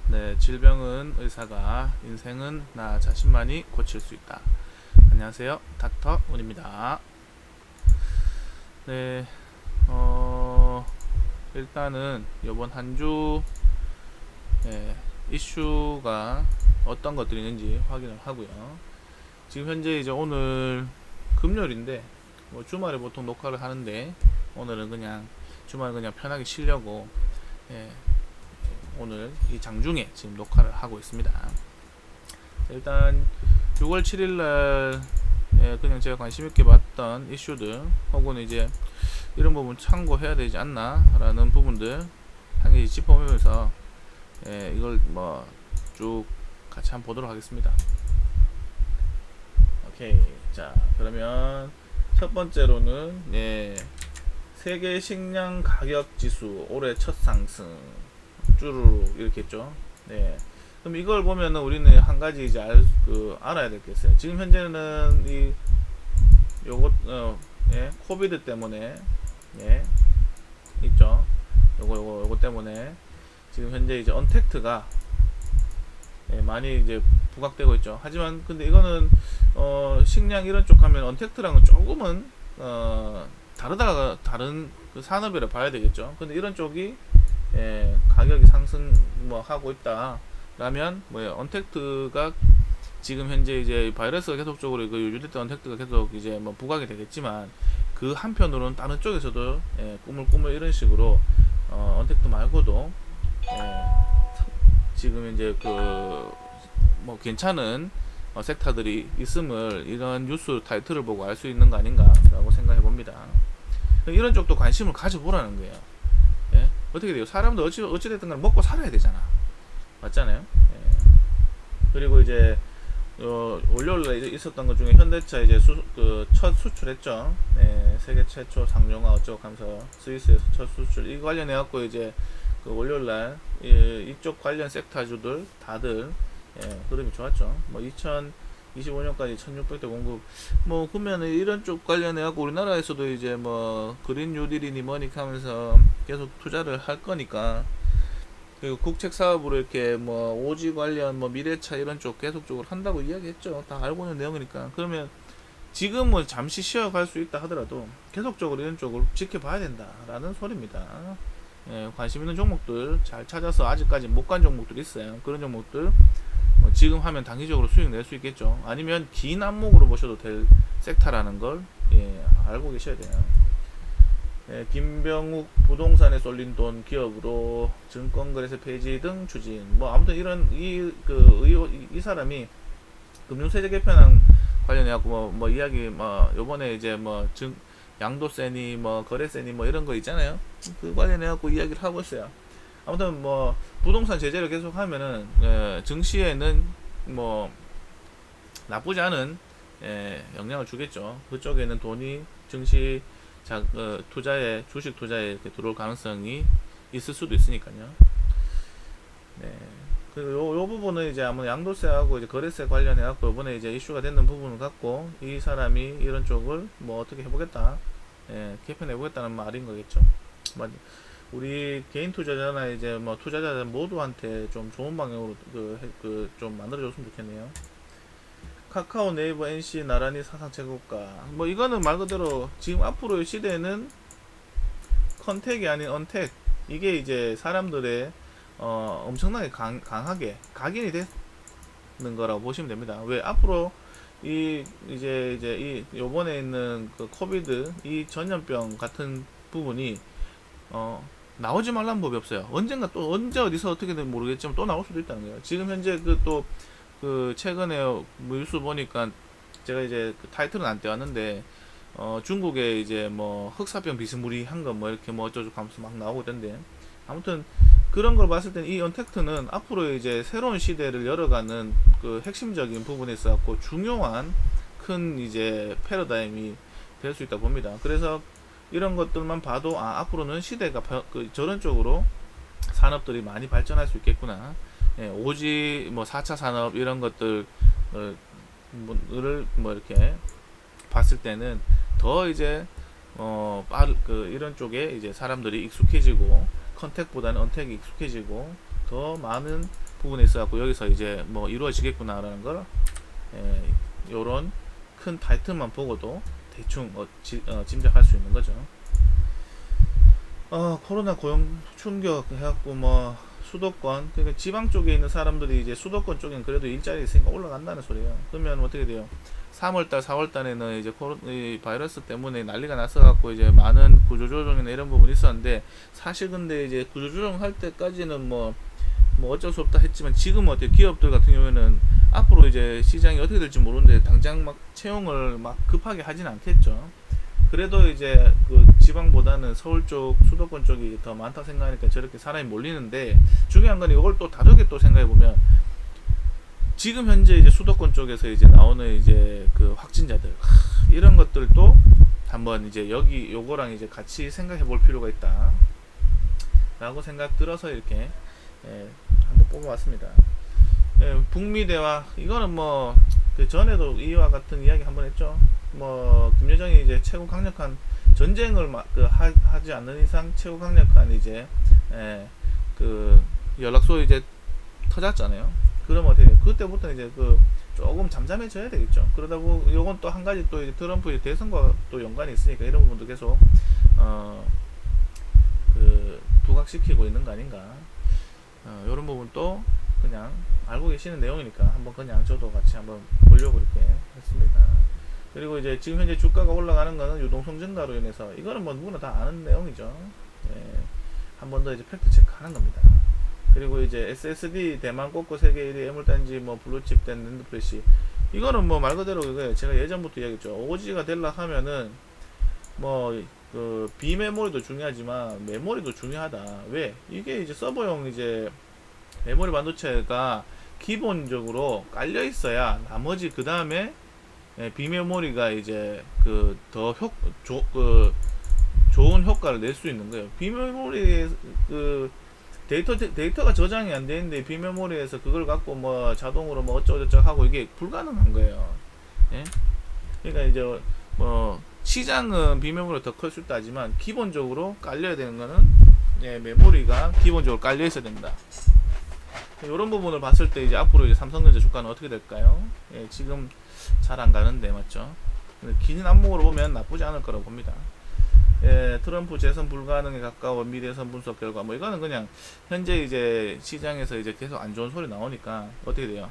네, 질병은 의사가, 인생은 나 자신만이 고칠 수 있다. 안녕하세요, 닥터 운입니다. 네, 일단은 이번 한주 이슈가 어떤 것들이 있는지 확인을 하고요. 지금 현재 이제 오늘 금요일인데 뭐 주말에 보통 녹화를 하는데 오늘은 그냥 주말 그냥 편하게 쉬려고 오늘 이 장중에 지금 녹화를 하고 있습니다. 일단 6월 7일날 그냥 제가 관심있게 봤던 이슈들 혹은 이제 이런 부분 참고해야 되지 않나 라는 부분들 한 개씩 짚어보면서 이걸 뭐 쭉 같이 한번 보도록 하겠습니다. 오케이, 자 그러면 첫 번째로는 세계 식량 가격 지수 올해 첫 상승 쭈루루 이렇게 했죠. 네. 그럼 이걸 보면은 우리는 한 가지 이제 알아야 될 게 있어요. 지금 현재는 요거 코비드 때문에 있죠. 요거 때문에 지금 현재 이제 언택트가 많이 이제 부각되고 있죠. 하지만 근데 이거는 식량 이런 쪽 하면 언택트랑은 조금은 다른 그 산업이라 봐야 되겠죠. 근데 이런 쪽이 가격이 상승 뭐 하고 있다 라면 언택트가 지금 현재 이제 바이러스가 계속적으로 그 유지됐던 언택트가 계속 이제 뭐 부각이 되겠지만 그 한편으로는 다른 쪽에서도 꾸물꾸물 이런 식으로 언택트 말고도 지금 이제 그 뭐 괜찮은 섹터들이 있음을 이런 뉴스 타이틀을 보고 알 수 있는 거 아닌가 라고 생각해 봅니다. 이런 쪽도 관심을 가져보라는 거예요. 어떻게 돼요? 사람도 어찌됐든 간에 먹고 살아야 되잖아. 맞잖아요? 그리고 이제 월요일에 있었던 것 중에 현대차 이제 첫 수출했죠. 세계 최초 상용화 어쩌고 하면서 스위스에서 첫 수출 이 관련해 갖고 이제 그 월요일날 이쪽 관련 섹터주들 다들 흐름이 좋았죠. 뭐 2025년까지 1600대 공급 뭐 그러면은 이런 쪽 관련해 갖고 우리나라에서도 이제 뭐 그린 뉴딜이니 뭐니 하면서 계속 투자를 할 거니까 그리고 국책 사업으로 이렇게 뭐 오지 관련 뭐 미래차 이런 쪽 계속적으로 한다고 이야기했죠. 다 알고 있는 내용이니까. 그러면 지금 뭐 잠시 쉬어갈 수 있다 하더라도 계속적으로 이런 쪽을 지켜봐야 된다라는 소리입니다. 관심 있는 종목들 잘 찾아서 아직까지 못 간 종목들 있어요. 그런 종목들 지금 하면 단기적으로 수익 낼 수 있겠죠. 아니면 긴 안목으로 보셔도 될 섹터라는 걸 알고 계셔야 돼요. 김병욱 부동산에 쏠린 돈 기업으로 증권거래소 폐지 등 추진. 뭐 아무튼 이런 이 사람이 금융세제 개편안 관련해갖고 뭐 이야기 요번에 이제 양도세니 거래세니 이런 거 있잖아요. 그 관련해갖고 이야기를 하고 있어요. 아무튼 부동산 제재를 계속 하면은 증시에는 나쁘지 않은 영향을 주겠죠. 그쪽에는 돈이 증시 투자에 주식 투자에 이렇게 들어올 가능성이 있을 수도 있으니까요. 그리고 요 부분은 이제 아마 양도세하고 이제 거래세 관련해 갖고 이번에 이제 이슈가 되는 부분을 갖고 이 사람이 이런 쪽을 어떻게 해보겠다, 개편해 보겠다는 말인 거겠죠. 우리 개인 투자자나 이제 투자자들 모두한테 좀 좋은 방향으로 좀 만들어줬으면 좋겠네요. 카카오, 네이버, NC 나란히 사상 최고가. 이거는 말 그대로 지금 앞으로의 시대는 컨택이 아닌 언택. 이게 이제 사람들의 엄청나게 강하게 각인이 되는 거라고 보시면 됩니다. 왜 앞으로 이제 요번에 있는 그 코비드 이 전염병 같은 부분이 나오지 말라는 법이 없어요. 언젠가 또 언제 어디서 어떻게든 모르겠지만 또 나올 수도 있다는 거예요. 지금 현재 최근에 뉴스 보니까 제가 이제 타이틀은 안 떼왔는데 중국에 이제 흑사병 비스무리한 거 이렇게 어쩌고 하면서 막 나오고 있던데, 아무튼 그런 걸 봤을 땐 이 언택트는 앞으로 이제 새로운 시대를 열어가는 그 핵심적인 부분에 있어 갖고 중요한 큰 이제 패러다임이 될 수 있다 봅니다. 그래서 이런 것들만 봐도 앞으로는 시대가 저런 쪽으로 산업들이 많이 발전할 수 있겠구나. 오지 4차 산업 이런 것들을 이렇게 봤을 때는 더 이제 이런 쪽에 이제 사람들이 익숙해지고 컨택보다는 언택이 익숙해지고 더 많은 부분에 있어갖고 여기서 이제 뭐 이루어지겠구나라는 걸 요런 큰 타이틀만 보고도 대충 짐작할 수 있는 거죠. 코로나 고용 충격 해갖고 뭐 수도권, 그러니까 지방 쪽에 있는 사람들이 이제 수도권 쪽엔 그래도 일자리 있으니까 올라간다는 소리예요. 그러면 어떻게 돼요? 3월달, 4월달에는 이제 이 바이러스 때문에 난리가 났어갖고 이제 많은 구조조정이나 이런 부분이 있었는데, 사실 근데 이제 구조조정 할 때까지는 뭐 어쩔 수 없다 했지만, 지금 어때 기업들 같은 경우에는 앞으로 이제 시장이 어떻게 될지 모르는데 당장 막 채용을 막 급하게 하진 않겠죠. 그래도 이제 그 지방보다는 서울 쪽, 수도권 쪽이 더 많다 생각하니까 저렇게 사람이 몰리는데, 중요한 건 이걸 또 다르게 또 생각해 보면, 지금 현재 이제 수도권 쪽에서 이제 나오는 이제 그 확진자들, 이런 것들도 한번 이제 여기 요거랑 이제 같이 생각해 볼 필요가 있다 라고 생각 들어서 이렇게 한번 뽑아봤습니다. 북미 대화, 이거는 뭐 그 전에도 이와 같은 이야기 한번 했죠. 뭐 김여정이 이제 최고 강력한 전쟁을 하지 않는 이상 최고 강력한 이제 그 연락소 이제 터졌잖아요. 그러면 어떻게 돼요? 그때부터 이제 그 조금 잠잠해져야 되겠죠. 그러다 보고 요건 또 한 가지 또 이제 트럼프의 대선과 또 연관이 있으니까 이런 부분도 계속 그 부각시키고 있는 거 아닌가. 이런 부분도 그냥 알고 계시는 내용이니까 한번 그냥 저도 같이 한번 보려고 이렇게 했습니다. 그리고 이제 지금 현재 주가가 올라가는 거는 유동성 증가로 인해서, 이거는 뭐 누구나 다 아는 내용이죠. 한 번 더 이제 팩트 체크하는 겁니다. 그리고 이제 SSD 대만 꽂고 세계 1위 애물단지 뭐 블루칩 된 랜드 플래시, 이거는 뭐 말 그대로 이거예요. 제가 예전부터 이야기했죠. OG가 될라 하면은 뭐 그 비메모리도 중요하지만 메모리도 중요하다. 왜? 이게 이제 서버용 이제 메모리 반도체가 기본적으로 깔려 있어야 나머지 그 다음에 비메모리가 이제 그 더 좋은 효과를 낼 수 있는 거예요. 비메모리 그 데이터가 저장이 안 되는데 비메모리에서 그걸 갖고 뭐 자동으로 뭐 어쩌고저쩌고 하고 이게 불가능한 거예요. 예? 그러니까 이제 뭐 시장은 비메모리가 더 클 수 있다지만 기본적으로 깔려야 되는 거는 메모리가 기본적으로 깔려 있어야 된다. 이런 부분을 봤을 때 이제 앞으로 이제 삼성전자 주가는 어떻게 될까요? 지금 잘 안 가는데 맞죠? 긴 안목으로 보면 나쁘지 않을 거라고 봅니다. 트럼프 재선 불가능에 가까워 미래선 분석 결과, 뭐 이거는 그냥 현재 이제 시장에서 이제 계속 안 좋은 소리 나오니까 어떻게 돼요?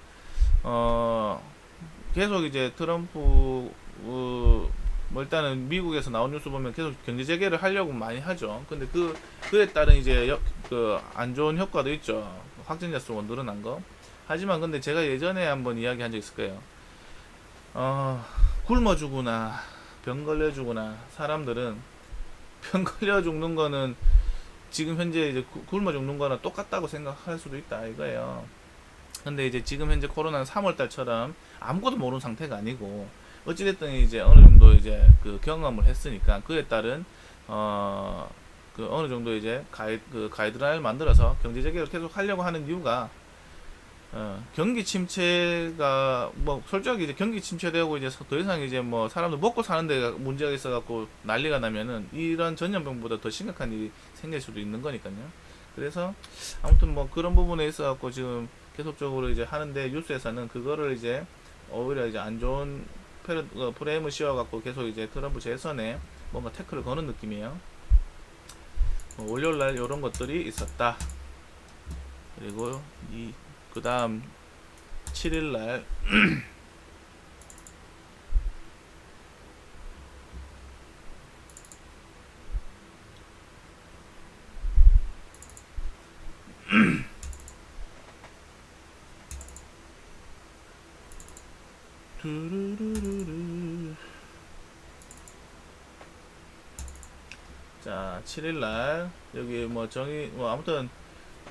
계속 이제 트럼프 뭐 일단은 미국에서 나온 뉴스 보면 계속 경제 재개를 하려고 많이 하죠. 근데 그에 따른 이제 그 안 좋은 효과도 있죠. 확진자 수가 늘어난 거. 하지만 근데 제가 예전에 한번 이야기한 적 있을 거예요. 굶어 죽거나 병 걸려 죽거나 사람들은 병 걸려 죽는 거는 지금 현재 이제 굶어 죽는 거나 똑같다고 생각할 수도 있다 이거예요. 근데 이제 지금 현재 코로나는 3월달처럼 아무것도 모르는 상태가 아니고, 어찌됐든 이제 어느 정도 이제 그 경험을 했으니까 그에 따른 그 어느 정도 이제 가이드라인을 만들어서 경제 재개를 계속 하려고 하는 이유가, 경기 침체가 뭐 솔직하게 이제 경기 침체되고 이제 더 이상 이제 뭐 사람들 먹고 사는 데 문제가 있어 갖고 난리가 나면은 이런 전염병보다 더 심각한 일이 생길 수도 있는 거니까요. 그래서 아무튼 뭐 그런 부분에 있어 갖고 지금 계속적으로 이제 하는데, 뉴스에서는 그거를 이제 오히려 이제 안 좋은 프레임을 씌워 갖고 계속 이제 트럼프 재선에 뭔가 태클을 거는 느낌이에요. 월요일날 이런 것들이 있었다. 그리고 그 다음 7일날 자 7일날 여기 뭐 아무튼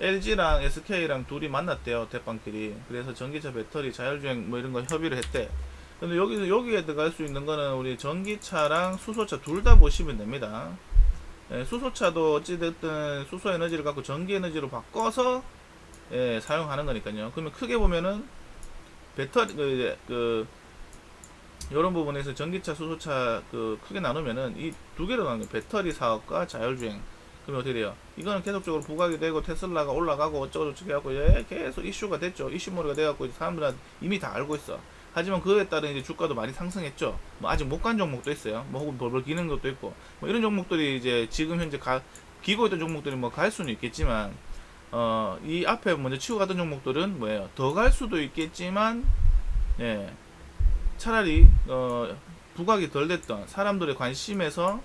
LG랑 SK랑 둘이 만났대요, 대빵끼리. 그래서 전기차 배터리 자율주행 뭐 이런 거 협의를 했대. 근데 여기에 들어갈 수 있는 거는 우리 전기차랑 수소차 둘 다 보시면 됩니다. 수소차도 어찌됐든 수소 에너지를 갖고 전기 에너지로 바꿔서 사용하는 거니까요. 그러면 크게 보면은 배터리 이런 부분에서 전기차, 수소차 그 크게 나누면은 이 두 개로 나누는 거예요. 배터리 사업과 자율주행. 그러면 어떻게 돼요? 이거는 계속적으로 부각이 되고 테슬라가 올라가고 어쩌고저쩌고 해갖고 계속 이슈가 됐죠. 이슈몰이가 돼갖고 사람들은 이미 다 알고 있어. 하지만 그에 따른 이제 주가도 많이 상승했죠. 뭐 아직 못 간 종목도 있어요. 뭐 혹은 벌벌 기는 것도 있고 뭐 이런 종목들이 이제 지금 현재 기고 있던 종목들이 뭐 갈 수는 있겠지만 이 앞에 먼저 치고 가던 종목들은 뭐예요? 더 갈 수도 있겠지만 예, 차라리 부각이 덜 됐던 사람들의 관심에서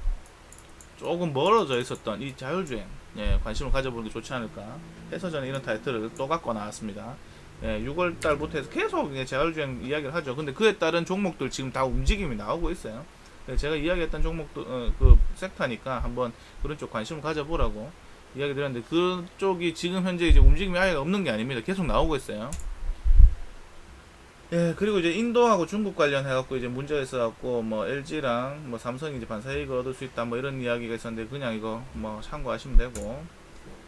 조금 멀어져 있었던 이 자율주행 예, 관심을 가져보는 게 좋지 않을까 해서 저는 이런 타이틀을 또 갖고 나왔습니다. 예, 6월 달부터 해서 계속 자율주행 이야기를 하죠. 근데 그에 따른 종목들 지금 다 움직임이 나오고 있어요. 제가 이야기했던 종목도 그 섹터니까 한번 그런 쪽 관심을 가져보라고 이야기 드렸는데 그쪽이 지금 현재 이제 움직임이 아예 없는 게 아닙니다. 계속 나오고 있어요. 예, 그리고 이제 인도하고 중국 관련해갖고 이제 문제가 있어갖고 뭐 LG랑 뭐 삼성이 이제 반사이익을 얻을 수 있다 뭐 이런 이야기가 있었는데 그냥 이거 뭐 참고하시면 되고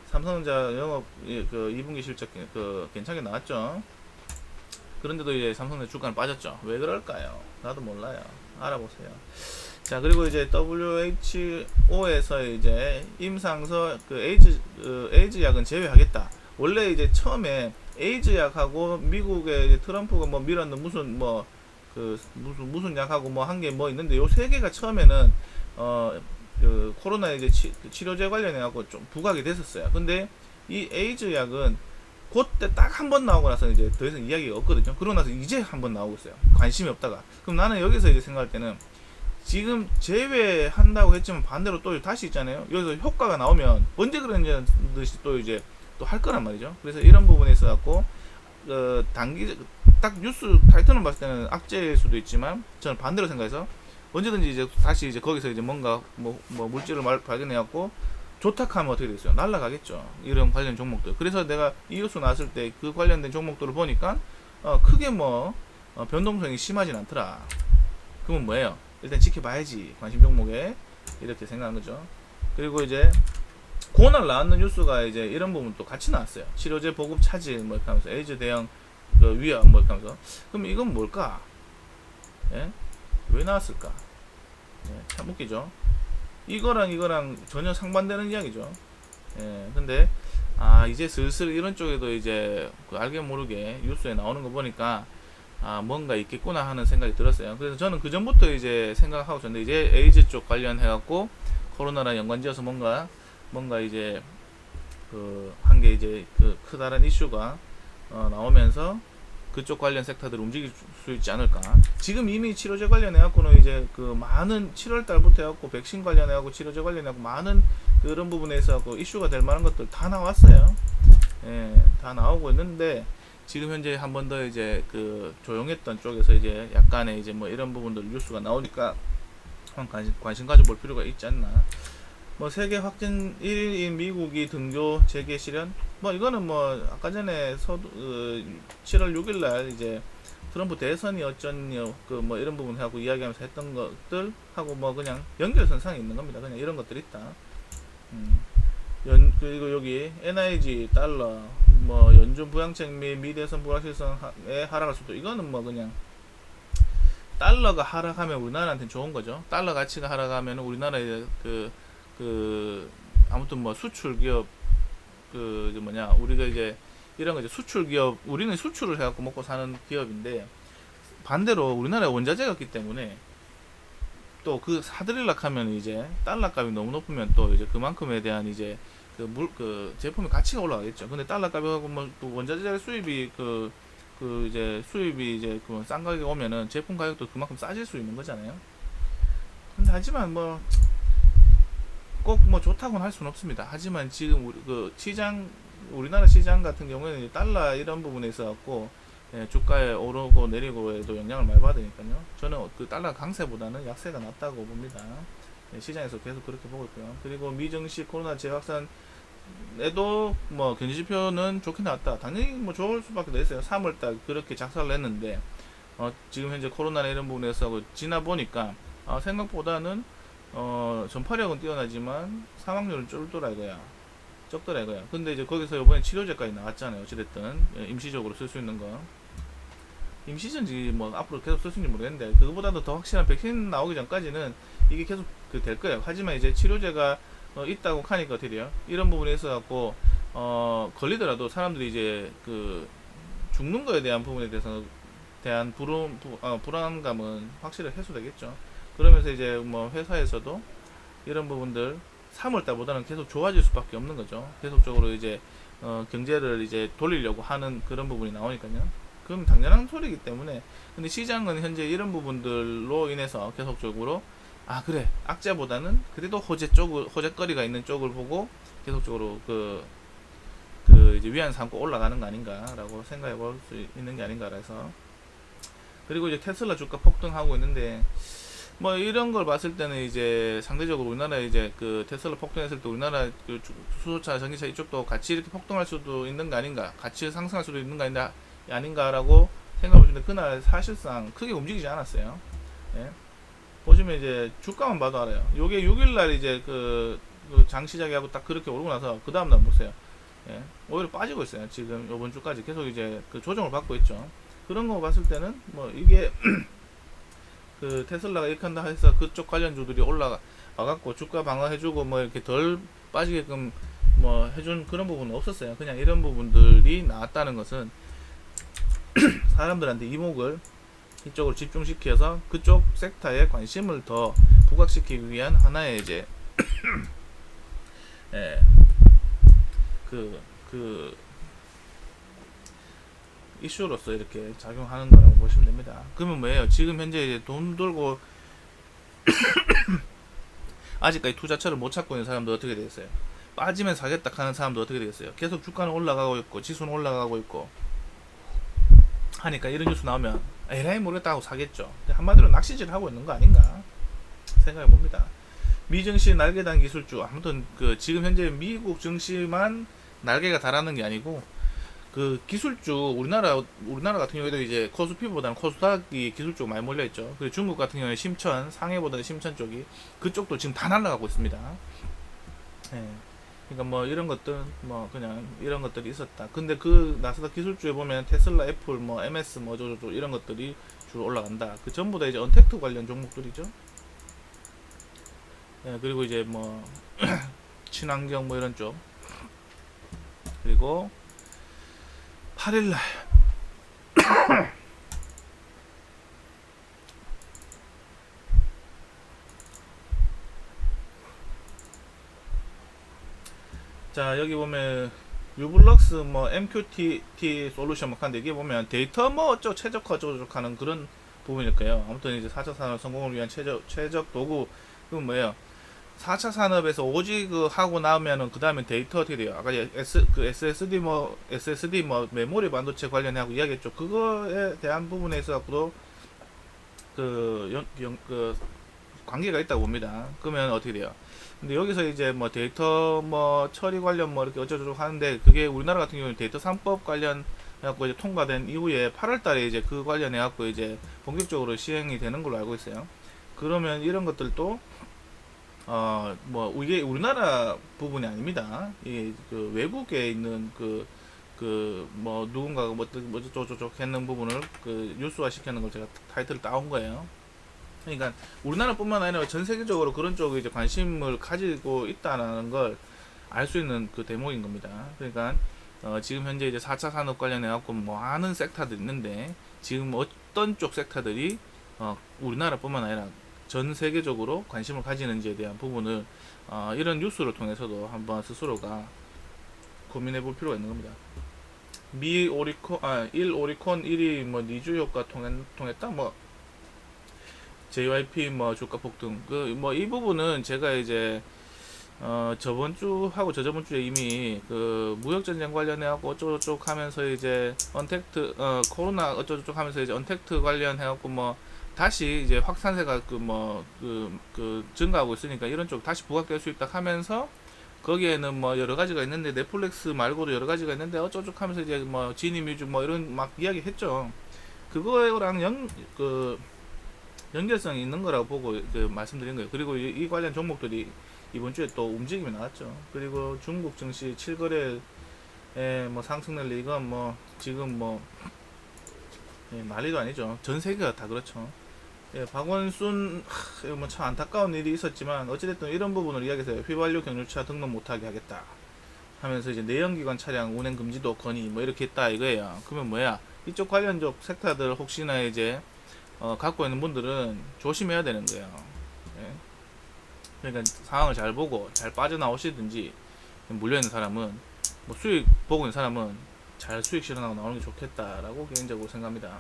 삼성전자 영업 그 2분기 실적 그 괜찮게 나왔죠. 그런데도 이제 삼성전자 주가는 빠졌죠. 왜 그럴까요? 나도 몰라요. 알아보세요. 자, 그리고 이제 WHO에서 이제 임상서 그 에이즈 약은 제외하겠다. 원래 이제 처음에 에이즈 약하고 미국의 트럼프가 뭐 밀었는 무슨 뭐 그 무슨 약하고 뭐 한 게 뭐 있는데 요 세 개가 처음에는 그 코로나 이제 치료제 관련해 갖고 좀 부각이 됐었어요. 근데 이 에이즈 약은 그때 딱 한 번 나오고 나서 이제 더 이상 이야기가 없거든요. 그러고 나서 이제 한 번 나오고 있어요. 관심이 없다가. 그럼 나는 여기서 이제 생각할 때는 지금 제외한다고 했지만 반대로 또 다시 있잖아요. 여기서 효과가 나오면 언제 그랬냐듯이 또 이제 또 할 거란 말이죠. 그래서 이런 부분에 있어 갖고 단기 딱 뉴스 타이틀을 봤을 때는 악재일 수도 있지만 저는 반대로 생각해서 언제든지 이제 다시 이제 거기서 이제 뭔가 뭐 물질을 발견해 갖고 좋다 하면 어떻게 되겠어요? 날라가겠죠. 이런 관련 종목들. 그래서 내가 이 뉴스 나왔을 때 그 관련된 종목들을 보니까 크게 뭐 변동성이 심하진 않더라. 그러면 뭐예요? 일단 지켜봐야지. 관심 종목에 이렇게 생각한 거죠. 그리고 이제 그날 나왔는 뉴스가 이제 이런 부분도 같이 나왔어요. 치료제 보급 차질 뭐 이렇게 하면서 에이즈 대형 그 위험 뭐 이렇게 하면서 그럼 이건 뭘까? 예? 왜 나왔을까? 예, 참 웃기죠. 이거랑 전혀 상반되는 이야기죠. 예, 근데 이제 슬슬 이런 쪽에도 이제 그 알게 모르게 뉴스에 나오는 거 보니까 뭔가 있겠구나 하는 생각이 들었어요. 그래서 저는 그 전부터 이제 생각하고 있었는데 이제 에이즈 쪽 관련해 갖고 코로나랑 연관지어서 뭔가 이제 그 한 게 이제 그 크다란 이슈가 나오면서 그쪽 관련 섹터들 움직일 수 있지 않을까. 지금 이미 치료제 관련해 갖고는 이제 그 많은 7월 달부터 해 갖고 백신 관련해 갖고 치료제 관련해 갖고 많은 그런 부분에서 갖고 이슈가 될 만한 것들 다 나왔어요. 예, 다 나오고 있는데 지금 현재 한 번 더 이제 그 조용했던 쪽에서 이제 약간의 이제 뭐 이런 부분들 뉴스가 나오니까 관심 가져볼 필요가 있지 않나. 뭐 세계 확진 1위인 미국이 등교 재개 실현 뭐 이거는 뭐 아까 전에 7월 6일날 이제 트럼프 대선이 어쩌니 그 뭐 이런 부분 하고 이야기하면서 했던 것들 하고 뭐 그냥 연결선상에 있는 겁니다. 그냥 이런 것들 있다. 그리고 여기 NIG 달러 뭐 연준 부양책 및 미대선 불확실성에 하락할 수도 이거는 뭐 그냥 달러가 하락하면 우리나라한테는 좋은 거죠. 달러 가치가 하락하면 우리나라의 아무튼 뭐 수출 기업 우리가 이제 이런 거 이제 수출 기업 우리는 수출을 해갖고 먹고 사는 기업인데 반대로 우리나라에 원자재가 없기 때문에 또 그 사들이려고 하면 이제 달러 값이 너무 높으면 또 이제 그만큼에 대한 이제 그 제품의 가치가 올라가겠죠. 근데 달러 값하고 뭐 또 원자재 수입이 이제 수입이 이제 그 싼 가격에 오면은 제품 가격도 그만큼 싸질 수 있는 거잖아요. 근데 하지만 뭐 꼭 뭐 좋다고는 할 수는 없습니다. 하지만 지금 우리나라 시장 같은 경우에는 달러 이런 부분에 있어 갖고 주가에 오르고 내리고에도 영향을 많이 받으니까요. 저는 그 달러 강세보다는 약세가 낫다고 봅니다. 시장에서 계속 그렇게 보고 있고요. 그리고 미증시 코로나 재확산에도 뭐 경제지표는 좋게 나왔다. 당연히 뭐 좋을 수밖에 없어요. 3월달 그렇게 작살을 냈는데 지금 현재 코로나 이런 부분에서 지나 보니까 생각보다는 전파력은 뛰어나지만 사망률은 쫄더라 이거야. 적더라 이거야. 근데 이제 거기서 이번에 치료제까지 나왔잖아요. 어찌됐든 임시적으로 쓸 수 있는 거. 임시전지 뭐 앞으로 계속 쓸 수 있는지 모르겠는데 그거보다도 더 확실한 백신 나오기 전까지는 이게 계속 될 거예요. 하지만 이제 치료제가 있다고 하니까 어떻게 돼요? 이런 부분에 있어 갖고 걸리더라도 사람들이 이제 그 죽는 거에 대한 부분에 대한 불안감은 확실히 해소되겠죠. 그러면서 이제 뭐 회사에서도 이런 부분들 3월달보다는 계속 좋아질 수밖에 없는 거죠. 계속적으로 이제 경제를 이제 돌리려고 하는 그런 부분이 나오니까요. 그럼 당연한 소리이기 때문에. 근데 시장은 현재 이런 부분들로 인해서 계속적으로 그래, 악재보다는 그래도 호재거리가 있는 쪽을 보고 계속적으로 이제 위안 삼고 올라가는 거 아닌가라고 생각해 볼 수 있는 게 아닌가. 그래서 그리고 이제 테슬라 주가 폭등하고 있는데 뭐 이런 걸 봤을 때는 이제 상대적으로 우리나라 이제 그 테슬라 폭등했을 때 우리나라 그 수소차, 전기차 이쪽도 같이 이렇게 폭등할 수도 있는 거 아닌가, 같이 상승할 수도 있는 거 아닌가라고 생각해 보시는데 그날 사실상 크게 움직이지 않았어요. 예. 보시면 이제 주가만 봐도 알아요. 요게 6일날 이제 장 시작하고 딱 그렇게 오르고 나서 그 다음날 보세요. 예. 오히려 빠지고 있어요. 지금 요번 주까지 계속 이제 그 조정을 받고 있죠. 그런 거 봤을 때는 뭐 이게 그 테슬라가 이렇게 한다 해서 그쪽 관련주들이 올라와갖고 주가 방어해주고 뭐 이렇게 덜 빠지게끔 뭐 해준 그런 부분은 없었어요. 그냥 이런 부분들이 나왔다는 것은 사람들한테 이목을 이쪽으로 집중시켜서 그쪽 섹터에 관심을 더 부각시키기 위한 하나의 이제 예, 이슈로서 이렇게 작용하는 거라고 보시면 됩니다. 그러면 뭐예요? 지금 현재 이제 돈 돌고 아직까지 투자처를 못 찾고 있는 사람들 어떻게 되겠어요? 빠지면 사겠다 하는 사람들 어떻게 되겠어요? 계속 주가는 올라가고 있고 지수는 올라가고 있고 하니까 이런 뉴스 나오면 에라이 모르겠다 하고 사겠죠. 한마디로 낚시질 하고 있는 거 아닌가 생각해 봅니다. 미증시 날개단 기술주, 아무튼 지금 현재 미국 증시만 날개가 달하는 게 아니고 그 기술주 우리나라 같은 경우에도 이제 코스피보다는 코스닥이 기술주가 많이 몰려 있죠. 그리고 중국 같은 경우에 심천, 상해보다는 심천 쪽이 그쪽도 지금 다 날아가고 있습니다. 예. 그러니까 뭐 이런 것들 뭐 그냥 이런 것들이 있었다. 근데 그 나스닥 기술주에 보면 테슬라, 애플, 뭐 MS, 뭐 저저저 이런 것들이 주로 올라간다. 그 전부 다 이제 언택트 관련 종목들이죠. 예, 그리고 이제 뭐 친환경 뭐 이런 쪽. 그리고 8일날 자 여기 보면 유블럭스 뭐 MQTT 솔루션 막 하는데 이게 보면 데이터 뭐 어쩌고 최적화 어쩌고 하는 그런 부분일 거예요. 아무튼 이제 4차 산업 성공을 위한 최적 도구. 그건 뭐예요? 4차 산업에서 오직 하고 나오면은 그 다음에 데이터 어떻게 돼요? 아까 SSD 뭐 메모리 반도체 관련하고 이야기했죠. 그거에 대한 부분에 있어서도 관계가 있다고 봅니다. 그러면 어떻게 돼요? 근데 여기서 이제 뭐 데이터 뭐 처리 관련 뭐 이렇게 어쩌고저쩌고 하는데 그게 우리나라 같은 경우는 데이터 3법 관련 해갖고 이제 통과된 이후에 8월달에 이제 그 관련해갖고 이제 본격적으로 시행이 되는 걸로 알고 있어요. 그러면 이런 것들도 뭐 이게 우리나라 부분이 아닙니다. 이게 외국에 있는 뭐 누군가가 뭐 저쪽 했는 부분을 뉴스화 시키는 걸 제가 타이틀을 따온 거예요. 그러니까 우리나라뿐만 아니라 전 세계적으로 그런 쪽에 이제 관심을 가지고 있다는 걸 알 수 있는 대목인 겁니다. 그러니까 지금 현재 이제 4차 산업 관련해 갖고 뭐 많은 섹터들이 있는데 지금 어떤 쪽 섹터들이 우리나라뿐만 아니라 전 세계적으로 관심을 가지는지에 대한 부분을 이런 뉴스를 통해서도 한번 스스로가 고민해 볼 필요가 있는 겁니다. 1 오리콘 1위 뭐 니주 효과 통했다 뭐 JYP 뭐 주가 폭등 뭐 이 부분은 제가 이제 저번 주하고 저저번 주에 이미 무역 전쟁 관련해 갖고 어쩌고저쩌고 하면서 이제 언택트 코로나 어쩌고저쩌고 하면서 이제 언택트 관련해 갖고 뭐 다시 이제 확산세가 증가하고 있으니까 이런 쪽 다시 부각될 수 있다 하면서 거기에는 뭐 여러 가지가 있는데 넷플릭스 말고도 여러 가지가 있는데 어쩌고저쩌고 하면서 이제 뭐 지니뮤직 뭐 이런 막 이야기 했죠. 그거랑 연결성이 있는 거라고 보고 말씀드린 거예요. 그리고 이 관련 종목들이 이번 주에 또 움직임이 나왔죠. 그리고 중국 증시 7거래에 뭐 상승 랠리 이건 뭐 지금 뭐 예, 난리도 아니죠. 전 세계가 다 그렇죠. 예, 박원순 뭐 참 안타까운 일이 있었지만 어찌됐든 이런 부분을 이야기해서 휘발유 경유차 등록 못하게 하겠다 하면서 이제 내연기관 차량 운행 금지도 건의 뭐 이렇게 했다 이거예요. 그러면 뭐야? 이쪽 관련적 섹터들 혹시나 이제 갖고 있는 분들은 조심해야 되는 거예요. 예. 그러니까 상황을 잘 보고 잘 빠져나오시든지 물려있는 사람은 뭐 수익 보고 있는 사람은 잘 수익 실현하고 나오는 게 좋겠다라고 개인적으로 생각합니다.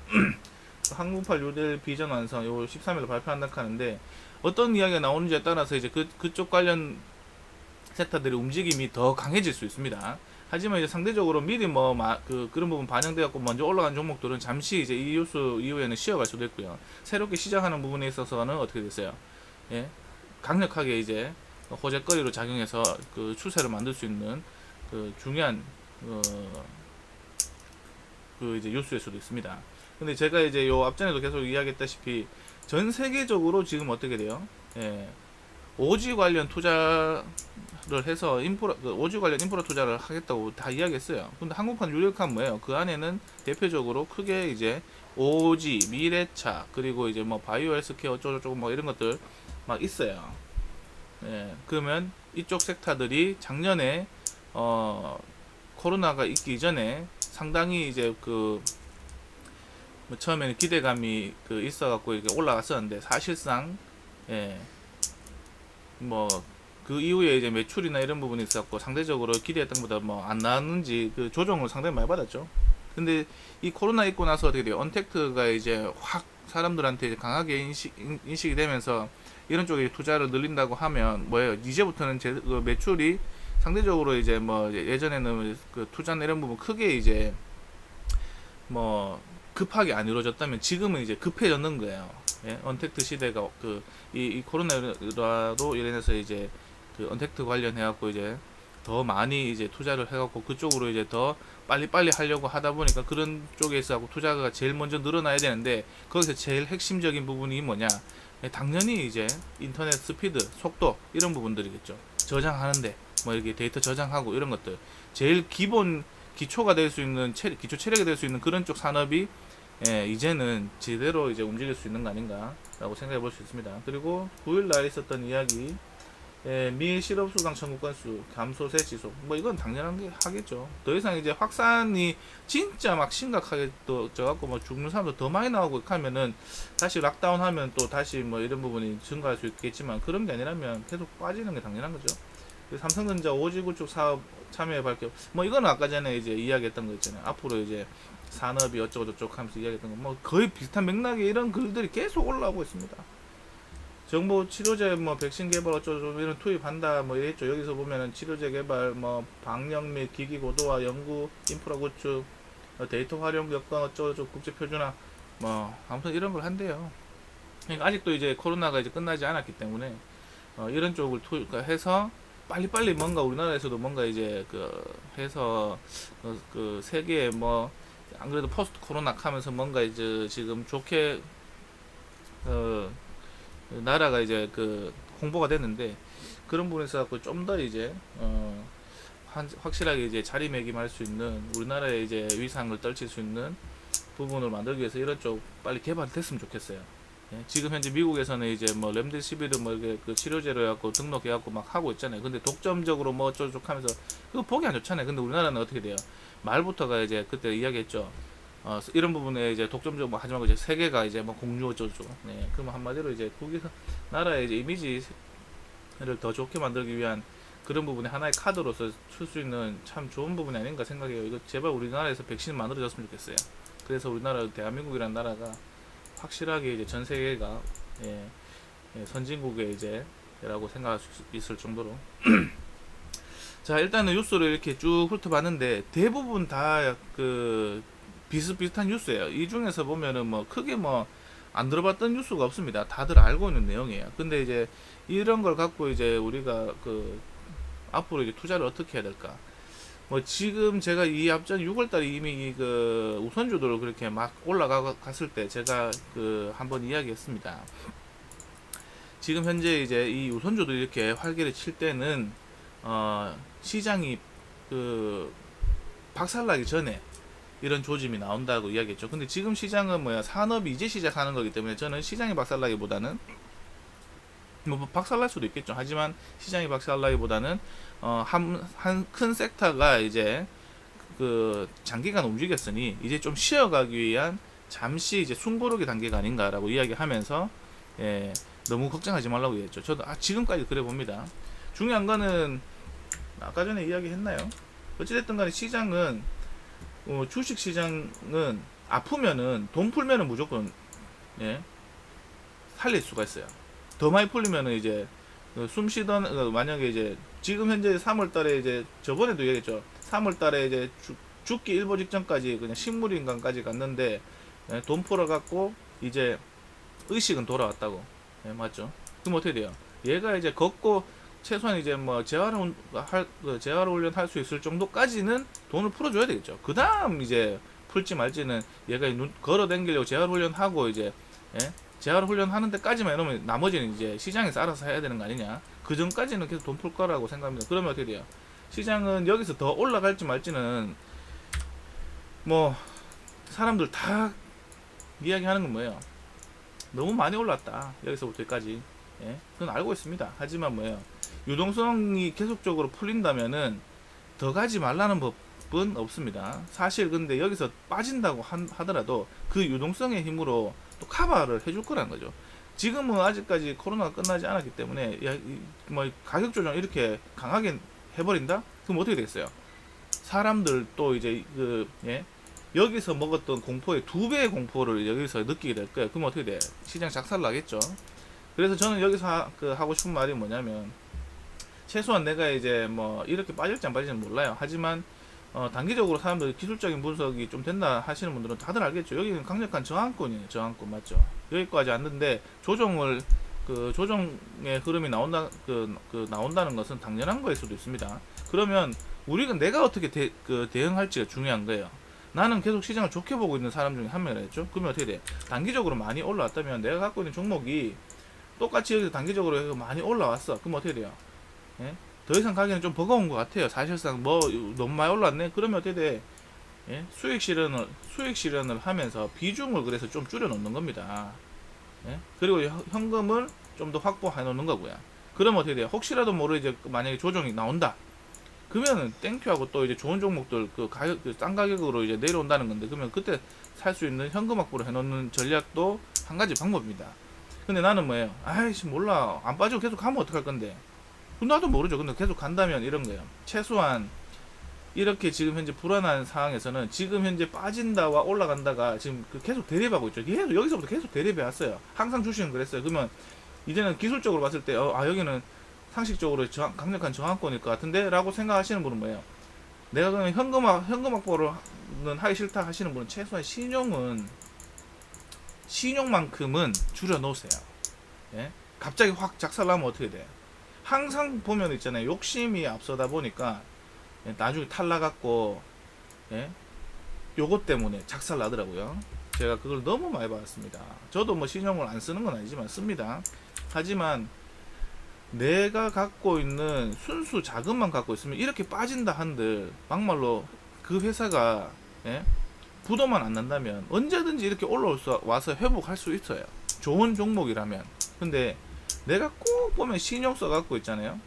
항공파 모델 비전 완성 요 13일로 발표한다고 하는데 어떤 이야기가 나오는지에 따라서 이제 그쪽 관련 섹터들의 움직임이 더 강해질 수 있습니다. 하지만 이제 상대적으로 미리 그런 부분 반영돼 갖고 먼저 올라간 종목들은 잠시 이제 이 뉴스 이후에는 쉬어갈 수도 있고요. 새롭게 시작하는 부분에 있어서는 어떻게 됐어요? 예, 강력하게 이제 호재거리로 작용해서 그 추세를 만들 수 있는 그 중요한 그 이제 뉴스일 수도 있습니다. 근데 제가 이제 요 앞전에도 계속 이야기했다시피 전 세계적으로 지금 어떻게 돼요? 예, 오지 관련 투자를 해서 오지 관련 인프라 투자를 하겠다고 다 이야기했어요. 근데 항공판 유력한 뭐예요? 그 안에는 대표적으로 크게 이제 오지, 미래차, 그리고 이제 뭐 바이오 헬스케어 어쩌고저쩌고 뭐 이런 것들 막 있어요. 예, 그러면 이쪽 섹터들이 작년에 코로나가 있기 이전에 상당히 이제 뭐 처음에는 기대감이 있어갖고 이렇게 올라갔었는데 사실상 예, 뭐 그 이후에 이제 매출이나 이런 부분이 있었고 상대적으로 기대했던 것보다 뭐 안 나왔는지 그 조정을 상당히 많이 받았죠. 근데 이 코로나 있고 나서 어떻게 돼요? 언택트가 이제 확 사람들한테 이제 강하게 인식이 되면서 이런 쪽에 투자를 늘린다고 하면 뭐예요? 이제부터는 그 매출이 상대적으로 이제 뭐 예전에는 그 투자나 이런 부분 크게 이제 뭐 급하게 안 이루어졌다면 지금은 이제 급해졌는 거예요. 예? 언택트 시대가 이 코로나로 인해서 이제 그 언택트 관련해 갖고 이제 더 많이 이제 투자를 해갖고 그쪽으로 이제 더 빨리빨리 하려고 하다 보니까 그런 쪽에서 하고 투자가 제일 먼저 늘어나야 되는데 거기서 제일 핵심적인 부분이 뭐냐? 예, 당연히 이제 인터넷 스피드, 속도 이런 부분들이겠죠. 저장하는데 뭐 이렇게 데이터 저장하고 이런 것들 제일 기본 기초가 될 수 있는 기초 체력이 될 수 있는 그런 쪽 산업이 예, 이제는 제대로 이제 움직일 수 있는 거 아닌가라고 생각해 볼 수 있습니다. 그리고 9일 날 있었던 이야기, 예, 미 실업 수당 청구 건수 감소세 지속, 뭐 이건 당연한 게 하겠죠. 더 이상 이제 확산이 진짜 막 심각하게 또 져갖고 뭐 죽는 사람도 더 많이 나오고 하면은 다시 락다운 하면 또 다시 뭐 이런 부분이 증가할 수 있겠지만 그런 게 아니라면 계속 빠지는 게 당연한 거죠. 삼성전자 오지구축 사업 참여에 밝혀 뭐 이거는 아까 전에 이제 이야기했던 거 있잖아요. 앞으로 이제 산업이 어쩌고저쩌고 하면서 이야기했던 거 뭐 거의 비슷한 맥락의 이런 글들이 계속 올라오고 있습니다. 정보 치료제 뭐 백신 개발 어쩌고저쩌고 이런 투입한다 뭐 이랬죠. 여기서 보면은 치료제 개발 뭐 방역 및 기기 고도화 연구 인프라 구축 데이터 활용 여건 어쩌고저쩌고 국제 표준화 뭐 아무튼 이런 걸 한대요. 그러니까 아직도 이제 코로나가 이제 끝나지 않았기 때문에 이런 쪽을 해서 빨리빨리 뭔가 우리나라에서도 뭔가 이제 해서 그 세계에 뭐 안 그래도 포스트 코로나 하면서 뭔가 이제 지금 좋게 나라가 이제 홍보가 됐는데 그런 부분에서 좀 더 이제 확실하게 이제 자리매김할 수 있는 우리나라의 이제 위상을 떨칠 수 있는 부분을 만들기 위해서 이런 쪽 빨리 개발됐으면 좋겠어요. 예, 지금 현재 미국에서는 이제 뭐 렘데시비르 뭐 이렇게 그 치료제로 해갖고 등록해갖고 막 하고 있잖아요. 근데 독점적으로 뭐 어쩌고저쩌고 하면서 그거 보기 안 좋잖아요. 근데 우리나라는 어떻게 돼요? 말부터가 이제 그때 이야기했죠. 이런 부분에 이제 독점적으로 하지 말고 이제 세계가 이제 뭐 공유 어쩌고저쩌고. 네, 그럼 한마디로 이제 거기 나라의 이제 이미지를 더 좋게 만들기 위한 그런 부분에 하나의 카드로서 쓸 수 있는 참 좋은 부분이 아닌가 생각해요. 이거 제발 우리나라에서 백신 만들어졌으면 좋겠어요. 그래서 우리나라 대한민국이라는 나라가 확실하게 이제 전 세계가 선진국의 이제 라고 생각할 수 있을 정도로 자 일단은 뉴스를 이렇게 쭉 훑어봤는데 대부분 다 비슷비슷한 뉴스예요. 이 중에서 보면은 뭐 크게 뭐 안 들어봤던 뉴스가 없습니다. 다들 알고 있는 내용이에요. 근데 이제 이런 걸 갖고 이제 우리가 앞으로 이제 투자를 어떻게 해야 될까? 뭐 지금 제가 이 앞전 6월달에 이미 우선주들을 그렇게 막 올라갔을 때 제가 한번 이야기했습니다. 지금 현재 이제 이 우선주들이 이렇게 활기를 칠 때는 시장이 박살나기 전에 이런 조짐이 나온다고 이야기했죠. 근데 지금 시장은 뭐야, 산업이 이제 시작하는 거기 때문에 저는 시장이 박살나기보다는, 뭐 박살날 수도 있겠죠. 하지만 시장이 박살나기보다는 한 큰 섹터가 이제 그 장기간 움직였으니 이제 좀 쉬어가기 위한 잠시 이제 숨고르기 단계가 아닌가라고 이야기하면서, 예, 너무 걱정하지 말라고 얘기했죠. 저도 지금까지 그래 봅니다. 중요한 거는 아까 전에 이야기했나요? 어찌됐든 간에 시장은, 주식 시장은 아프면은, 돈 풀면은 무조건, 예, 살릴 수가 있어요. 더 많이 풀리면은 이제 숨 쉬던, 만약에 이제 지금 현재 3월 달에 이제 저번에도 얘기했죠. 3월 달에 이제 죽기 일보 직전까지 그냥 식물인간까지 갔는데, 예, 돈 풀어갖고 이제 의식은 돌아왔다고. 예, 맞죠? 그럼 어떻게 돼요? 얘가 이제 걷고 최소한 이제 뭐 재활 훈련 할 수 있을 정도까지는 돈을 풀어줘야 되겠죠. 그 다음 이제 풀지 말지는, 얘가 걸어 댕기려고 재활 훈련하고 이제, 예? 재활 훈련 하는 데까지만 이러면 나머지는 이제 시장에서 알아서 해야 되는 거 아니냐. 그 전까지는 계속 돈 풀 거라고 생각합니다. 그러면 어떻게 돼요? 시장은 여기서 더 올라갈지 말지는, 뭐 사람들 다 이야기하는 건 뭐예요? 너무 많이 올랐다, 여기서부터 여기까지. 예? 그건 알고 있습니다. 하지만 뭐예요? 유동성이 계속적으로 풀린다면은 더 가지 말라는 법은 없습니다. 사실 근데 여기서 빠진다고 하더라도 그 유동성의 힘으로 또 커버를 해줄 거라는 거죠. 지금은 아직까지 코로나가 끝나지 않았기 때문에, 야, 뭐 가격 조정 이렇게 강하게 해버린다? 그럼 어떻게 되겠어요? 사람들 또 이제 예? 여기서 먹었던 공포의 2배의 공포를 여기서 느끼게 될 거예요. 그럼 어떻게 돼? 시장 작살 나겠죠. 그래서 저는 여기서 하고 싶은 말이 뭐냐면, 최소한 내가 이제 뭐 이렇게 빠질지 안 빠질지는 몰라요. 하지만 단기적으로 사람들 기술적인 분석이 좀 된다 하시는 분들은 다들 알겠죠. 여기는 강력한 저항권이에요. 저항권 맞죠? 여기까지 왔는데 조정의 흐름이 나온다는 것은 당연한 거일 수도 있습니다. 그러면 우리가 내가 어떻게 대응할지가 중요한 거예요. 나는 계속 시장을 좋게 보고 있는 사람 중에 한 명이라 했죠. 그러면 어떻게 돼? 단기적으로 많이 올라왔다면, 내가 갖고 있는 종목이 똑같이 여기서 단기적으로 많이 올라왔어. 그럼 어떻게 돼요? 예? 더 이상 가기는 좀 버거운 것 같아요. 사실상 뭐 너무 많이 올랐네. 그러면 어떻게 돼? 예? 수익 실현을 하면서 비중을 그래서 좀 줄여 놓는 겁니다. 예? 그리고 현금을 좀 더 확보해 놓는 거고요. 그러면 어떻게 돼요? 혹시라도 모르게 만약에 조정이 나온다. 그러면은 땡큐하고 또 이제 좋은 종목들 싼 가격으로 이제 내려온다는 건데, 그러면 그때 살 수 있는 현금 확보를 해놓는 전략도 한 가지 방법입니다. 근데 나는 뭐예요? 아이씨 몰라, 안 빠지고 계속 가면 어떡할 건데. 나도 모르죠. 근데 계속 간다면 이런 거예요. 최소한 이렇게 지금 현재 불안한 상황에서는 지금 현재 빠진다와 올라간다가 지금 계속 대립하고 있죠. 계속 여기서부터 계속 대립해 왔어요. 항상 주식은 그랬어요. 그러면 이제는 기술적으로 봤을 때 여기는 상식적으로 강력한 저항권일 것 같은데 라고 생각하시는 분은 뭐예요? 내가 그냥 현금 확보를 하기 싫다 하시는 분은 최소한 신용만큼은 줄여 놓으세요. 예? 갑자기 확 작살나면 어떻게 돼? 항상 보면 있잖아요. 욕심이 앞서다 보니까 나중에 탈락갖고, 예? 요것 때문에 작살 나더라고요. 제가 그걸 너무 많이 봤습니다. 저도 뭐 신용을 안 쓰는 건 아니지만 씁니다. 하지만 내가 갖고 있는 순수 자금만 갖고 있으면 이렇게 빠진다 한들 막말로 그 회사가, 예? 부도만 안 난다면 언제든지 이렇게 와서 회복할 수 있어요. 좋은 종목이라면. 근데 내가 꼭 보면 신용 써갖고 있잖아요.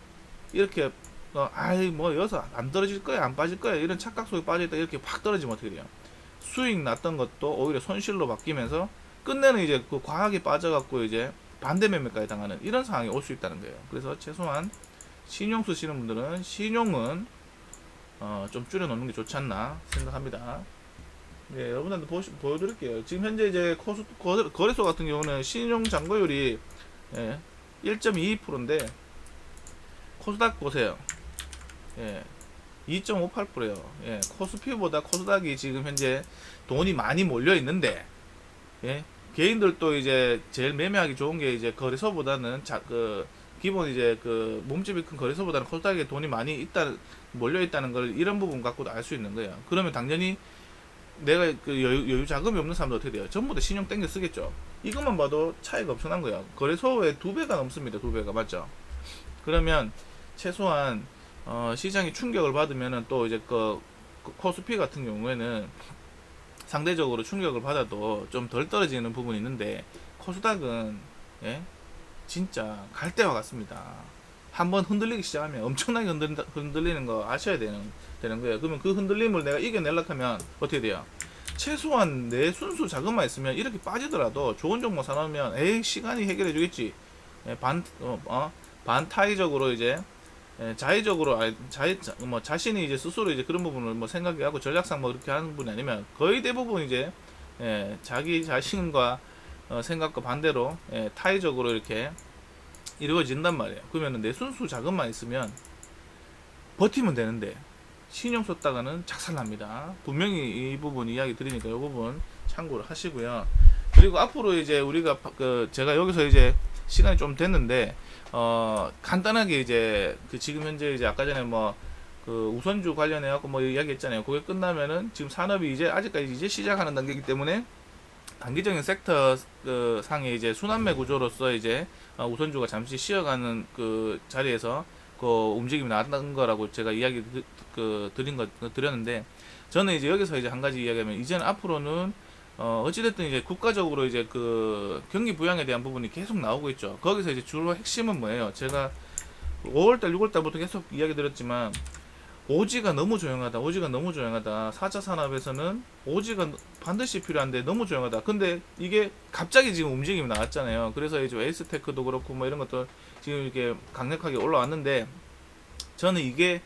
이렇게 뭐 여기서 안 떨어질 거야, 안 빠질 거야, 이런 착각 속에 빠져있다 이렇게 확 떨어지면 어떻게 돼요? 수익 났던 것도 오히려 손실로 바뀌면서 끝내는 이제 그 과하게 빠져갖고 이제 반대 매매까지 당하는 이런 상황이 올 수 있다는 거예요. 그래서 최소한 신용 쓰시는 분들은 신용은 좀 줄여놓는 게 좋지 않나 생각합니다. 네, 여러분한테 보여드릴게요. 지금 현재 이제 거래소 같은 경우는 신용 잔고율이, 예, 1.22%인데 코스닥 보세요. 예, 2.58%예요. 예, 코스피보다 코스닥이 지금 현재 돈이 많이 몰려 있는데, 예, 개인들도 이제 제일 매매하기 좋은 게 이제 거래소보다는 기본 이제 몸집이 큰 거래소보다는 코스닥에 돈이 많이 몰려 있다는 걸 이런 부분 갖고도 알 수 있는 거예요. 그러면 당연히 내가 여유 자금이 없는 사람도 어떻게 돼요? 전부 다 신용 땡겨 쓰겠죠. 이것만 봐도 차이가 엄청난 거예요. 거래소의 2배가 넘습니다. 2배가 맞죠? 그러면 최소한 시장이 충격을 받으면은 또 이제 코스피 같은 경우에는 상대적으로 충격을 받아도 좀 덜 떨어지는 부분이 있는데, 코스닥은 예? 진짜 갈대와 같습니다. 한번 흔들리기 시작하면 엄청나게 흔들리는 거 아셔야 되는 거예요. 그러면 그 흔들림을 내가 이겨내려고 하면 어떻게 돼요? 최소한 내 순수 자금만 있으면 이렇게 빠지더라도 좋은 종목 사놓으면 에이 시간이 해결해 주겠지. 예, 반타의적으로 이제 자의적으로 자신이 이제 스스로 이제 그런 부분을 뭐 생각하고 전략상 뭐 그렇게 하는 분이 아니면 거의 대부분 이제 자기 자신과 생각과 반대로 타의적으로 이렇게 이루어진단 말이에요. 그러면 내 순수 자금만 있으면 버티면 되는데 신용 썼다가는 작살납니다. 분명히 이 부분 이야기 드리니까 이 부분 참고를 하시고요. 그리고 앞으로 이제 우리가 제가 여기서 이제 시간이 좀 됐는데 간단하게 이제 지금 현재 이제 아까 전에 뭐 우선주 관련해 갖고 뭐 이야기했잖아요. 그게 끝나면은 지금 산업이 이제 아직까지 이제 시작하는 단계이기 때문에 단기적인 섹터 상의 이제 순환매 구조로서 이제 우선주가 잠시 쉬어가는 그 자리에서 그 움직임이 나왔던 거라고 제가 이야기 드렸는데, 저는 이제 여기서 이제 한 가지 이야기하면 이제는 앞으로는 어찌됐든 이제 국가적으로 이제 그 경기 부양에 대한 부분이 계속 나오고 있죠. 거기서 이제 주로 핵심은 뭐예요? 제가 5월달, 6월달부터 계속 이야기 드렸지만 오지가 너무 조용하다. 4차 산업에서는 오지가 반드시 필요한데 너무 조용하다. 근데 이게 갑자기 지금 움직임이 나왔잖아요. 그래서 이제 에이스테크도 그렇고 뭐 이런 것도 지금 이렇게 강력하게 올라왔는데, 저는 이게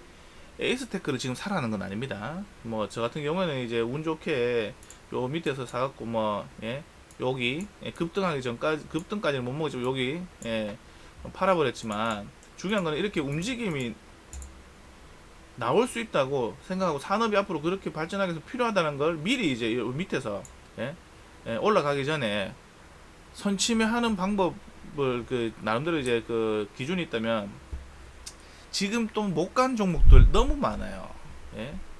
에이스테크를 지금 사라는 건 아닙니다. 뭐 저 같은 경우에는 이제 운 좋게 요 밑에서 사갖고 여기 급등하기 전까지 급등까지는 못 먹었지만 여기 팔아버렸지만, 중요한 거는 이렇게 움직임이 나올 수 있다고 생각하고 산업이 앞으로 그렇게 발전하기 위해서 필요하다는 걸 미리 이제 밑에서 올라가기 전에 선침해하는 방법을 나름대로 이제 기준이 있다면, 지금 또 못 간 종목들 너무 많아요.